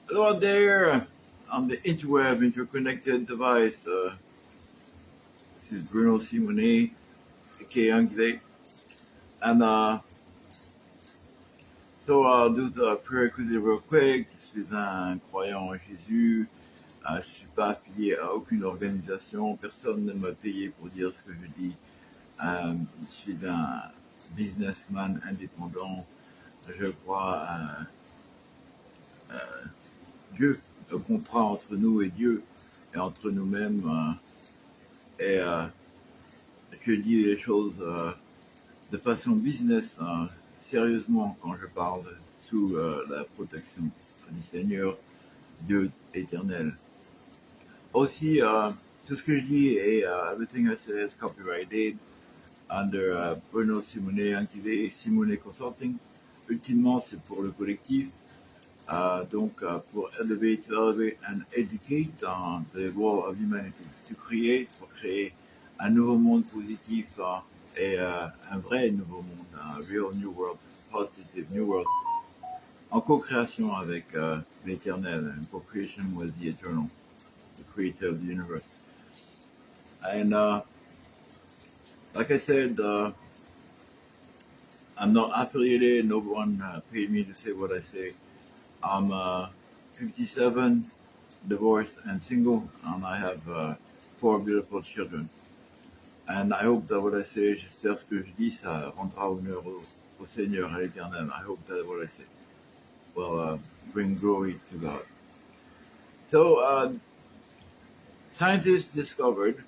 Hello out there on the interweb interconnected device. This is Bruno Simone, aka Anglais. And so I'll do the prerequisite real quick. Je suis un croyant en Jésus. Je ne suis pas affilié à aucune organisation. Personne ne m'a payé pour dire ce que je dis. Je suis un businessman indépendant. Je crois à Dieu, le contrat entre nous et Dieu et entre nous-mêmes. Et je dis les choses de façon business, sérieusement quand je parle sous la protection du Seigneur, Dieu éternel. Aussi, tout ce que je dis est everything I say is copyrighted under Bruno Simone Anquilé et Simone Consulting. Ultimement, c'est pour le collectif. Donc, pour elevate and educate the world of humanity, pour créer un nouveau monde positif et un vrai nouveau monde, un real new world, positive new world, en co-création avec l'éternel, and co-creation with the eternal, the creator of the universe. And like I said, I'm not affiliated, no one paid me to say what I say. I'm 57, divorced and single, and I have 4 beautiful children. And I hope that what I say, j'espère ce que je dis, ça rendra honneur au Seigneur, à l'Éternel. I hope that what I say will bring glory to God. So, scientists discovered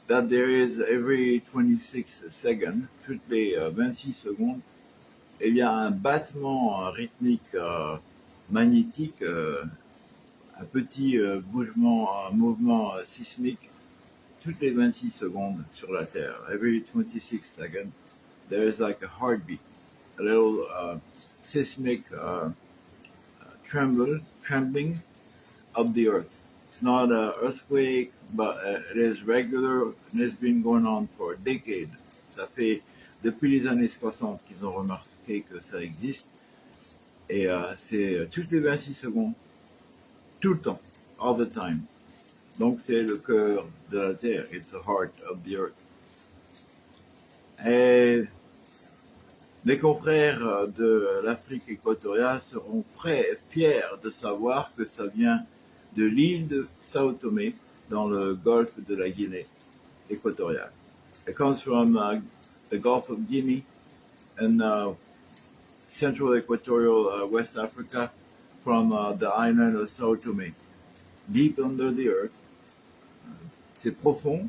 that there is every 26 seconds, toutes les 26 secondes, il y a un battement rythmique magnétique, un petit mouvement sismique toutes les 26 secondes sur la Terre. Every 26 seconds, there is like a heartbeat, a little seismic trembling of the Earth. It's not an earthquake, but it is regular, and it's been going on for decades. Ça fait depuis les années 60 qu'ils ont remarqué que ça existe, et c'est toutes les 26 secondes, tout le temps, all the time. Donc c'est le cœur de la Terre, it's the heart of the earth. Et les confrères de l'Afrique équatoriale seront fiers de savoir que ça vient de l'île de Sao Tomé, dans le golfe de la Guinée équatoriale. It comes from the Gulf of Guinea and central equatorial West Africa, from the island of Sao Tomé, deep under the earth. C'est profond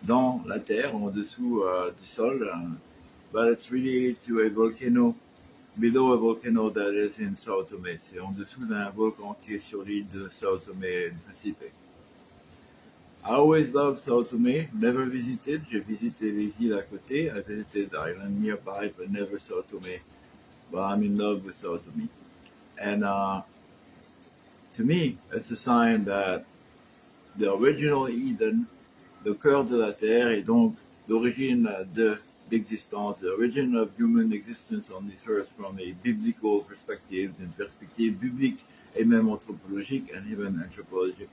dans la terre, en dessous du sol, but it's really to a volcano, below a volcano that is in Sao Tomé. C'est en dessous d'un volcan qui est sur l'île de Sao Tomé et Principe. I always loved Sao Tomé, never visited. J'ai visité les îles à côté. I visited the island nearby, but never Sao Tomé. But I'm in love with Sao Tomé. And to me, it's a sign that the original Eden, le cœur de la terre, et donc l'origine de l'existence, the origin of human existence on this earth from a biblical perspective, une perspective biblique et même anthropologique and even anthropologique.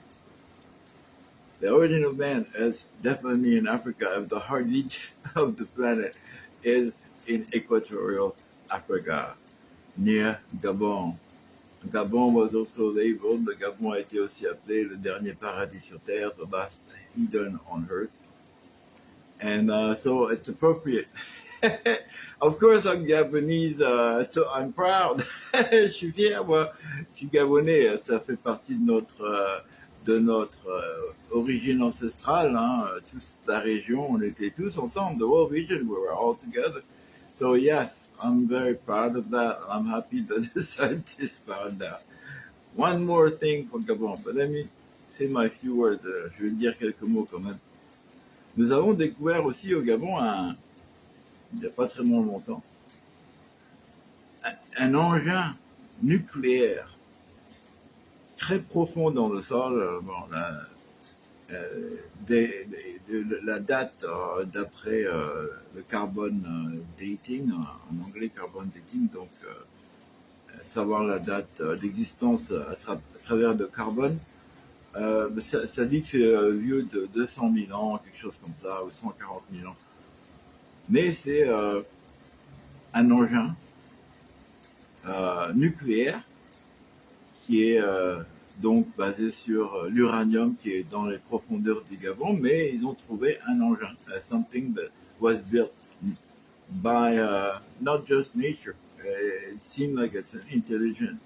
The origin of man is definitely in Africa, of the heartbeat of the planet is in equatorial Africa, near Gabon. Gabon was also labeled, le Gabon a été aussi appelé le dernier paradis sur terre, the last Eden on earth. And so it's appropriate. Of course, I'm Gabonese, so I'm proud. Je suis fier, moi. Je suis Gabonais. Ça fait partie de notre origine ancestrale. Hein. Toute la région, on était tous ensemble. The whole region, we were all together. So yes, I'm very proud of that. I'm happy that the scientists found out. One more thing for Gabon, but let me say my few words. Je vais dire quelques mots quand même. Nous avons découvert aussi au Gabon, il n'y a pas très longtemps, un engin nucléaire très profond dans le sol. La date d'après le carbone dating, en anglais carbone dating, donc savoir la date d'existence à travers le carbone. Ça dit que c'est vieux de 200 000 ans, quelque chose comme ça, ou 140 000 ans. Mais c'est un engin nucléaire qui est donc basé sur l'uranium qui est dans les profondeurs du Gabon, mais ils ont trouvé un engin, something that was built by not just nature. It seemed like it's an intelligent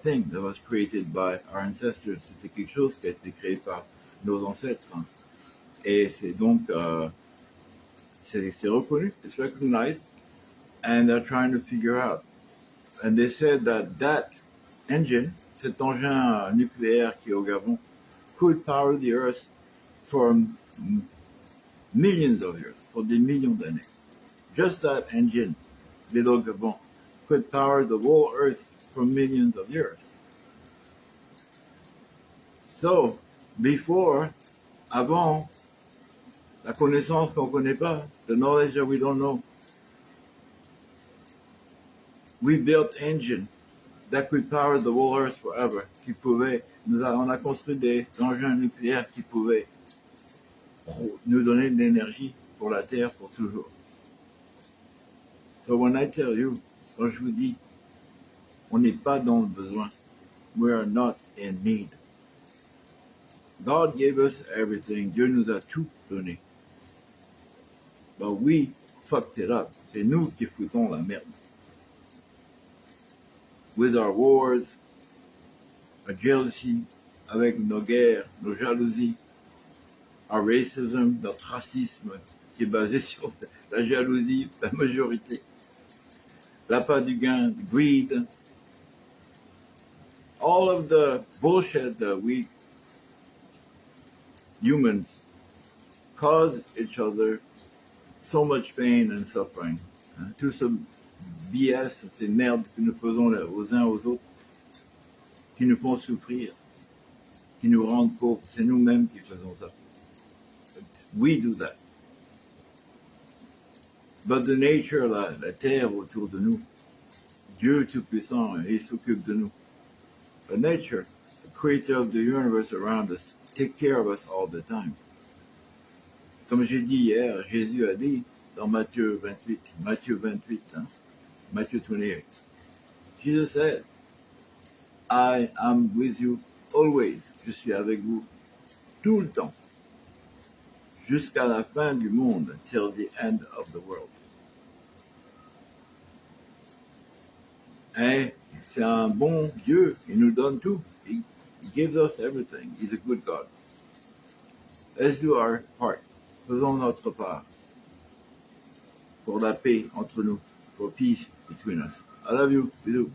thing that was created by our ancestors. C'était quelque chose qui a été créé par nos ancêtres. Hein. Et c'est donc, c'est reconnu, it's recognized, and they're trying to figure out. And they said that engine, cet engin nucléaire qui est au Gabon, could power the Earth for millions of years, pour des millions d'années. Just that engine, below Gabon, could power the whole Earth for millions of years. So, before, avant, la connaissance qu'on connaît pas, the knowledge that we don't know, we built engine that could power the whole Earth forever, qui pouvait, on a construit des engins nucléaires qui pouvaient nous donner de l'énergie pour la Terre pour toujours. So when I tell you, quand je vous dis, on n'est pas dans le besoin, we are not in need. God gave us everything, Dieu nous a tout donné. But we fucked it up, c'est nous qui foutons la merde. With our wars, our jealousy, avec nos guerres, nos jalousies, our racism, notre racisme qui est basé sur la jalousie, la majorité, l'appât du gain, greed, all of the bullshit that we humans cause each other so much pain and suffering. Hein? Tout ce BS, ces merdes que nous faisons aux uns aux autres, qui nous font souffrir, qui nous rendent pauvres, c'est nous-mêmes qui faisons ça. We do that. But the nature, la terre autour de nous, Dieu Tout-Puissant, il s'occupe de nous. The nature, the creator of the universe around us, take care of us all the time. Comme j'ai dit hier, Jésus a dit dans Matthieu 28, hein, Matthew 28, Jesus said, I am with you always. Je suis avec vous tout le temps, jusqu'à la fin du monde, till the end of the world. Et c'est un bon Dieu, il nous donne tout. He gives us everything. He's a good God. Let's do our part. Faisons notre part pour la paix entre nous, for peace between us. I love you. Bisous.